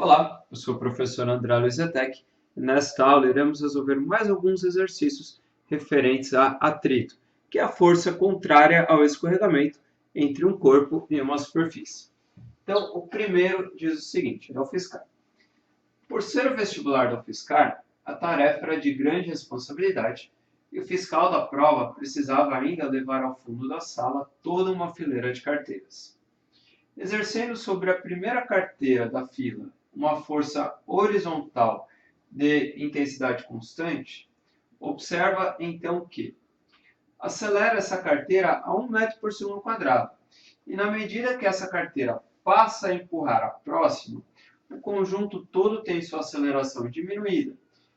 Olá, eu sou o professor André Luiz Etec e nesta aula iremos resolver mais alguns exercícios referentes a atrito, que é a força contrária ao escorregamento entre um corpo e uma superfície. Então, o primeiro diz o seguinte, é o UFSCar. Por ser o vestibular da UFSCar, a tarefa era de grande responsabilidade e o fiscal da prova precisava ainda levar ao fundo da sala toda uma fileira de carteiras. Exercendo sobre a primeira carteira da fila uma força horizontal de intensidade constante, observa então que acelera essa carteira a 1 metro por segundo quadrado. E na medida que essa carteira passa a empurrar a próxima, o conjunto todo tem sua aceleração diminuída,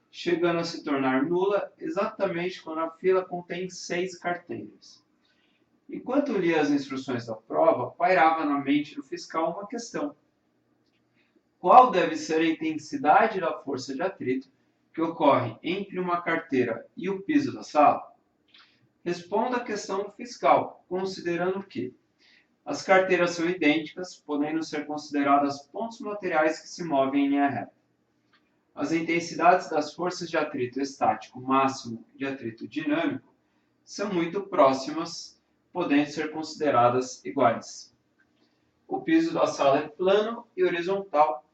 chegando a se tornar nula exatamente quando a fila contém 6 carteiras. Enquanto lia as instruções da prova, pairava na mente do fiscal uma questão. Qual deve ser a intensidade da força de atrito que ocorre entre uma carteira e o piso da sala? Responda a questão do fiscal, considerando que as carteiras são idênticas, podendo ser consideradas pontos materiais que se movem em linha reta. As intensidades das forças de atrito estático máximo e de atrito dinâmico são muito próximas, podendo ser consideradas iguais. O piso da sala é plano e horizontal.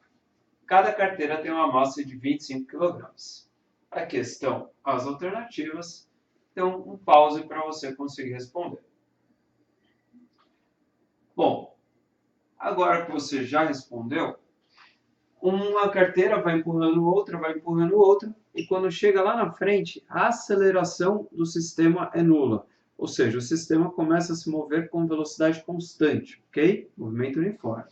Cada carteira tem uma massa de 25 kg. Aqui estão as alternativas. Então, um pause para você conseguir responder. Bom, agora que você já respondeu, uma carteira vai empurrando outra, e quando chega lá na frente, a aceleração do sistema é nula. Ou seja, o sistema começa a se mover com velocidade constante, ok? Movimento uniforme.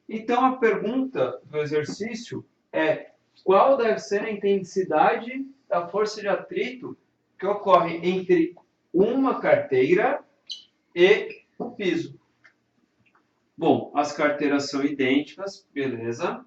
Então, a pergunta do exercício é: qual deve ser a intensidade da força de atrito que ocorre entre uma carteira e o piso? Bom, as carteiras são idênticas, beleza.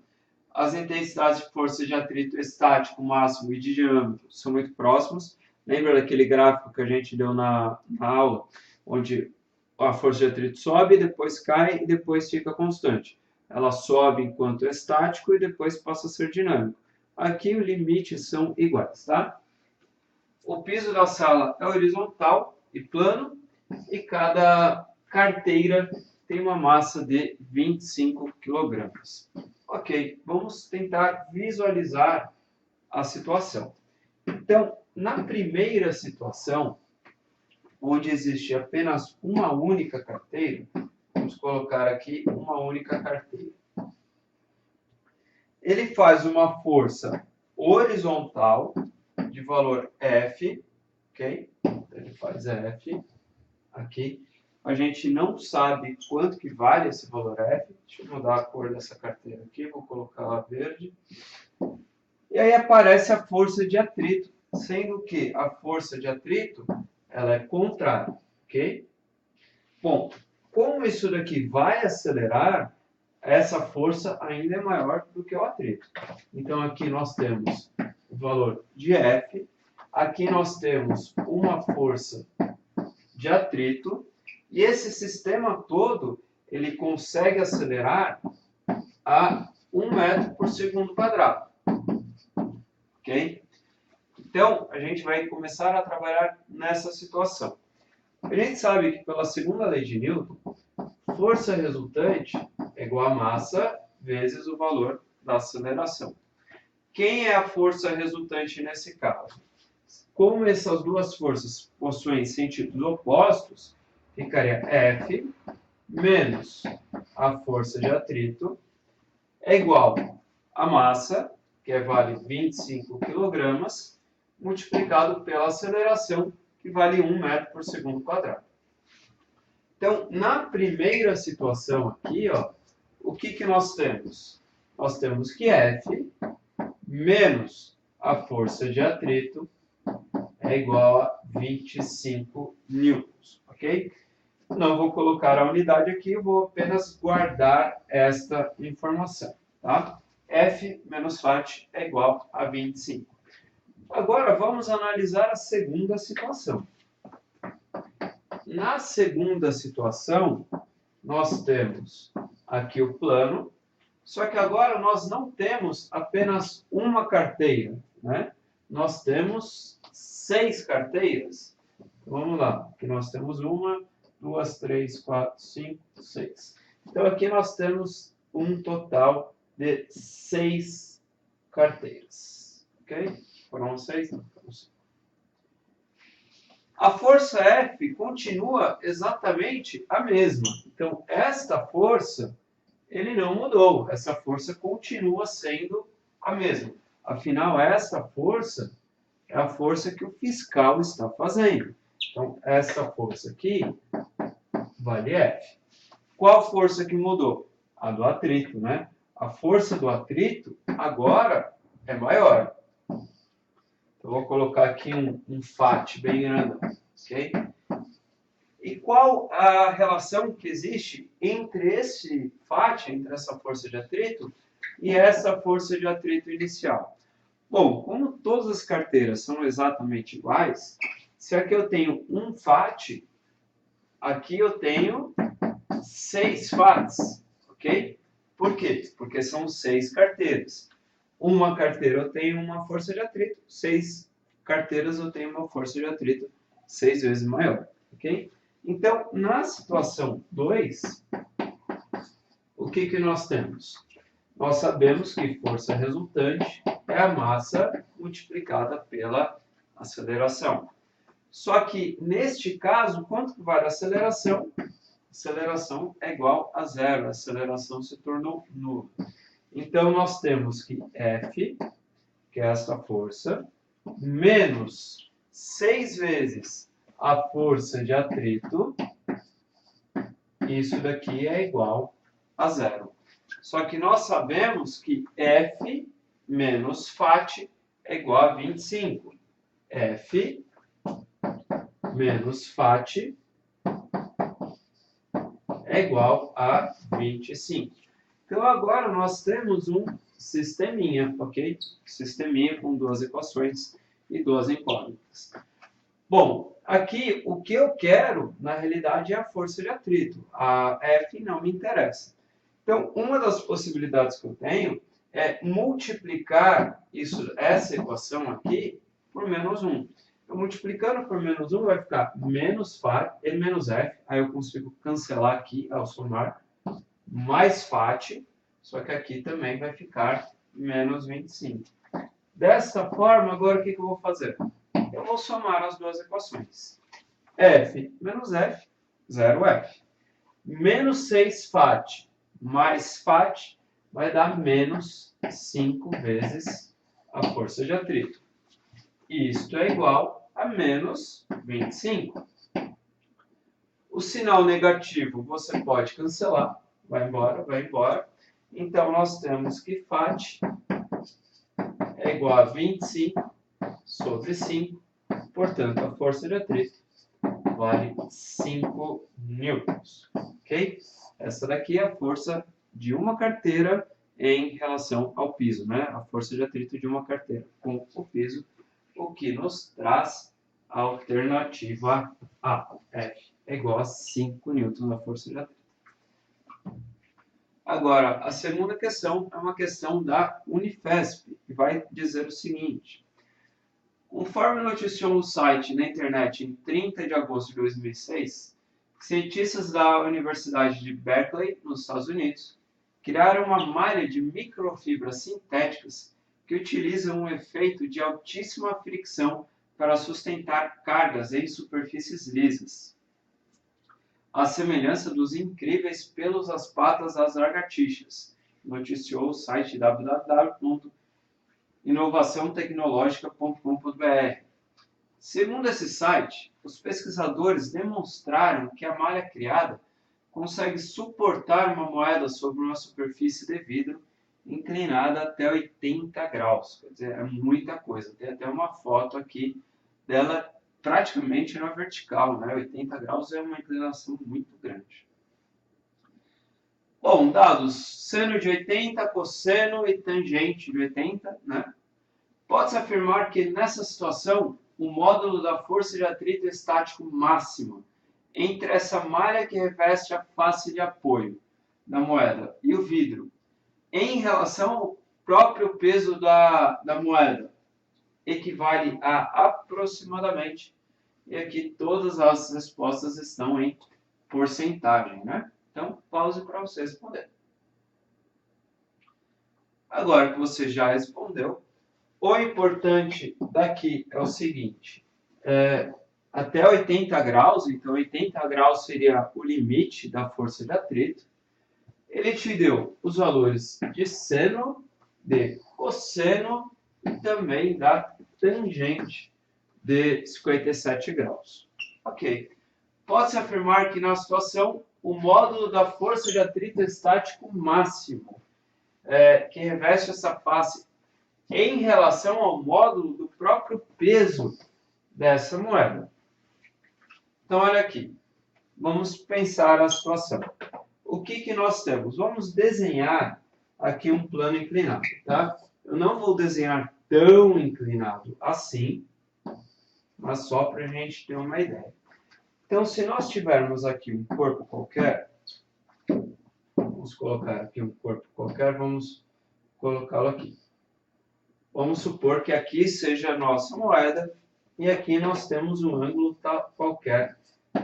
As intensidades de força de atrito estático máximo e de diâmetro são muito próximas. Lembra daquele gráfico que a gente deu na aula, onde a força de atrito sobe, depois cai e depois fica constante? Ela sobe enquanto é estático e depois passa a ser dinâmico. Aqui os limites são iguais, tá? O piso da sala é horizontal e plano e cada carteira tem uma massa de 25 kg. Ok, vamos tentar visualizar a situação. Então, na primeira situação, onde existe apenas uma única carteira, vamos colocar aqui uma única carteira. Ele faz uma força horizontal de valor F, ok? Ele faz F aqui. A gente não sabe quanto que vale esse valor F. Deixa eu mudar a cor dessa carteira aqui, vou colocar ela verde. E aí aparece a força de atrito, sendo que a força de atrito ela é contrária, ok? Bom, como isso daqui vai acelerar, essa força ainda é maior do que o atrito. Então aqui nós temos o valor de F, aqui nós temos uma força de atrito, e esse sistema todo ele consegue acelerar a 1 metro por segundo quadrado. Ok? Então, a gente vai começar a trabalhar nessa situação. A gente sabe que pela segunda lei de Newton, força resultante é igual a massa vezes o valor da aceleração. Quem é a força resultante nesse caso? Como essas duas forças possuem sentidos opostos, ficaria F menos a força de atrito é igual a massa, que vale 25 kg, multiplicado pela aceleração, que vale 1 metro por segundo quadrado. Então, na primeira situação aqui, ó, o que nós temos? Nós temos que F menos a força de atrito é igual a 25 newtons, ok? Não vou colocar a unidade aqui, eu vou apenas guardar esta informação, tá? F menos FAT é igual a 25. Agora vamos analisar a segunda situação. Na segunda situação, nós temos aqui o plano, Só que agora nós não temos apenas uma carteira, né? Nós temos 6 carteiras. Então, vamos lá. Aqui nós temos 1, 2, 3, 4, 5, 6. Então, aqui nós temos um total de 6 carteiras. Ok? Foram 6? Não, foram 5. A força F continua exatamente a mesma. Então, esta força, ele não mudou. Essa força continua sendo a mesma. Afinal, esta força é a força que o fiscal está fazendo. Então, essa força aqui vale F. Qual força que mudou? A do atrito, né? A força do atrito agora é maior. Eu vou colocar aqui um FAT bem grande, ok? E qual a relação que existe entre esse FAT, entre essa força de atrito, e essa força de atrito inicial? Bom, como todas as carteiras são exatamente iguais, se aqui eu tenho um FAT, aqui eu tenho 6 FATs, ok? Por quê? Porque são 6 carteiras. Uma carteira eu tenho uma força de atrito, 6 carteiras eu tenho uma força de atrito 6 vezes maior, ok? Então, na situação 2, o que nós temos? Nós sabemos que força resultante é a massa multiplicada pela aceleração. Só que, neste caso, quanto que vale a aceleração? A aceleração é igual a zero. A aceleração se tornou nula. Então, nós temos que F, que é essa força, menos 6 vezes a força de atrito, isso daqui é igual a zero. Só que nós sabemos que F menos FAT é igual a 25. F menos FAT é igual a 25. Então, agora nós temos um sisteminha, ok? Sisteminha com 2 equações e 2 incógnitas. Bom, aqui o que eu quero, na realidade, é a força de atrito. A F não me interessa. Então, uma das possibilidades que eu tenho é multiplicar essa equação aqui por menos 1. Então, multiplicando por menos 1 vai ficar menos FAT e menos F. Aí eu consigo cancelar aqui ao somar mais FAT, só que aqui também vai ficar menos 25. Desta forma, agora o que eu vou fazer? Eu vou somar as duas equações. F menos F, 0F. Menos 6 FAT mais FAT vai dar menos 5 vezes a força de atrito. Isto é igual a menos 25. O sinal negativo você pode cancelar. Vai embora, vai embora. Então, nós temos que FAT é igual a 25 sobre 5. Portanto, a força de atrito vale 5 newtons. Ok? Essa daqui é a força de uma carteira em relação ao piso, né? A força de atrito de uma carteira com o piso, o que nos traz a alternativa A. F é igual a 5 newtons da força de atrito. Agora, a segunda questão é uma questão da Unifesp, que vai dizer o seguinte. Conforme noticiou no site na internet em 30 de agosto de 2006, cientistas da Universidade de Berkeley, nos Estados Unidos, criaram uma malha de microfibras sintéticas que utilizam um efeito de altíssima fricção para sustentar cargas em superfícies lisas, à semelhança dos incríveis pelos das patas das lagartixas, noticiou o site www.inovaçãotecnologica.com.br. Segundo esse site, os pesquisadores demonstraram que a malha criada consegue suportar uma moeda sobre uma superfície de vidro inclinada até 80 graus. Quer dizer, é muita coisa. Tem até uma foto aqui dela praticamente na vertical, né? 80 graus é uma inclinação muito grande. Bom, dados seno de 80, cosseno e tangente de 80, né? Pode-se afirmar que nessa situação o módulo da força de atrito estático máxima entre essa malha que reveste a face de apoio da moeda e o vidro em relação ao próprio peso da moeda, equivale a aproximadamente, e aqui todas as respostas estão em porcentagem, né? Então, pause para você responder. Agora que você já respondeu, o importante daqui é o seguinte, até 80 graus, então 80 graus seria o limite da força de atrito. Ele te deu os valores de seno, de cosseno e também da tangente de 57 graus. Ok. Pode-se afirmar que na situação o módulo da força de atrito estático máximo, que reveste essa face em relação ao módulo do próprio peso dessa moeda. Então, olha aqui. Vamos pensar a situação. O que nós temos? Vamos desenhar aqui um plano inclinado, tá? Eu não vou desenhar tão inclinado assim, mas só para a gente ter uma ideia. Então, se nós tivermos aqui um corpo qualquer, vamos colocar aqui um corpo qualquer, vamos colocá-lo aqui. Vamos supor que aqui seja a nossa moeda e aqui nós temos um ângulo qualquer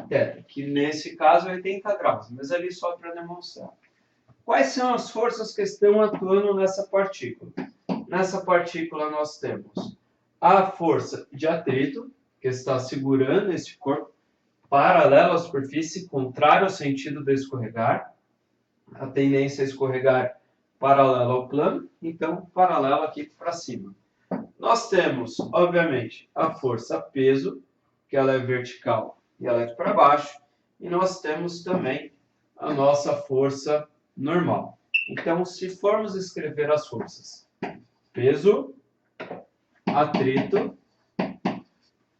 θ, que nesse caso é 80 graus, mas ali só para demonstrar. Quais são as forças que estão atuando nessa partícula? Nessa partícula nós temos a força de atrito, que está segurando esse corpo paralelo à superfície, contrário ao sentido de escorregar. A tendência a escorregar paralelo ao plano, então paralelo aqui para cima. Nós temos, obviamente, a força peso, que ela é vertical e ela é para baixo, e nós temos também a nossa força normal. Então, se formos escrever as forças, peso, atrito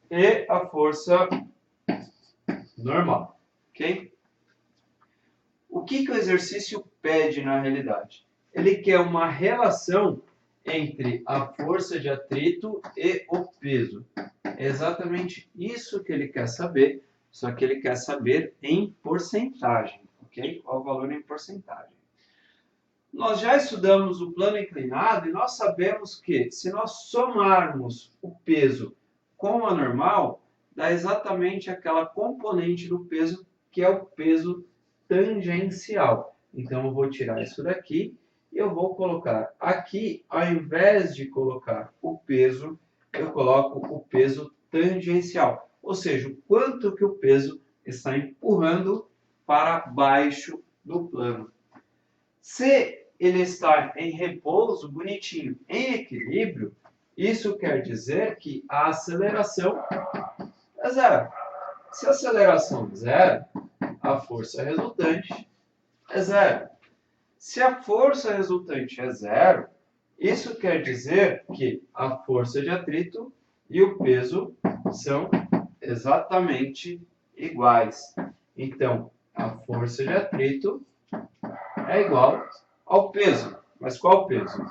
e a força normal, ok? O que o exercício pede na realidade? Ele quer uma relação entre a força de atrito e o peso. É exatamente isso que ele quer saber, só que ele quer saber em porcentagem, ok? Qual o valor em porcentagem? Nós já estudamos o plano inclinado e nós sabemos que se nós somarmos o peso com a normal, dá exatamente aquela componente do peso que é o peso tangencial. Então, eu vou tirar isso daqui e eu vou colocar aqui, ao invés de colocar o peso, eu coloco o peso tangencial. Ou seja, o quanto que o peso está empurrando para baixo do plano. Se ele está em repouso, bonitinho, em equilíbrio, isso quer dizer que a aceleração é zero. Se a aceleração é zero, a força resultante é zero. Se a força resultante é zero, isso quer dizer que a força de atrito e o peso são exatamente iguais. Então, a força de atrito é igual ao peso. Mas qual peso?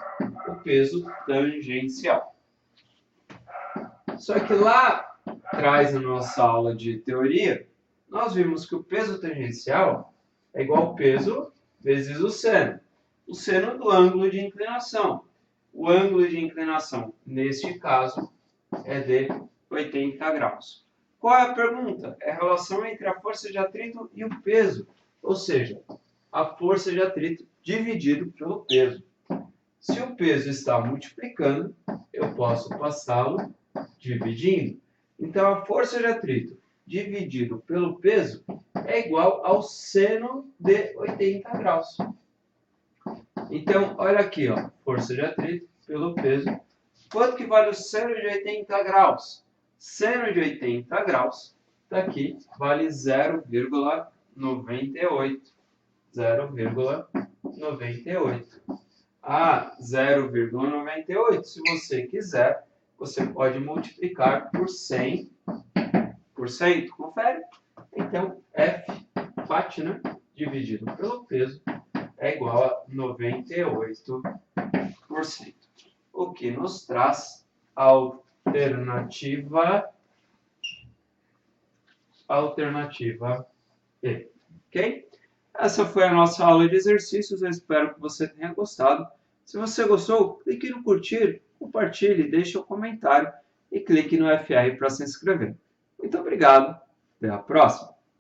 O peso tangencial. Só que lá atrás, na nossa aula de teoria, nós vimos que o peso tangencial é igual ao peso vezes o seno do ângulo de inclinação. O ângulo de inclinação, neste caso, é de 80 graus. Qual é a pergunta? É a relação entre a força de atrito e o peso, ou seja, a força de atrito dividido pelo peso. Se o peso está multiplicando, eu posso passá-lo dividindo. Então, a força de atrito dividido pelo peso é igual ao seno de 80 graus. Então, olha aqui, ó, força de atrito pelo peso. Quanto que vale o seno de 80 graus? Seno de 80 graus, daqui, vale 0,98. 0,98. A 0,98, se você quiser, você pode multiplicar por 100%. Confere? Então, F, FAT, né? Dividido pelo peso, é igual a 98%. O que nos traz a alternativa E. Ok? Essa foi a nossa aula de exercícios, eu espero que você tenha gostado. Se você gostou, clique no curtir, compartilhe, deixe um comentário e clique no FR para se inscrever. Muito obrigado, até a próxima!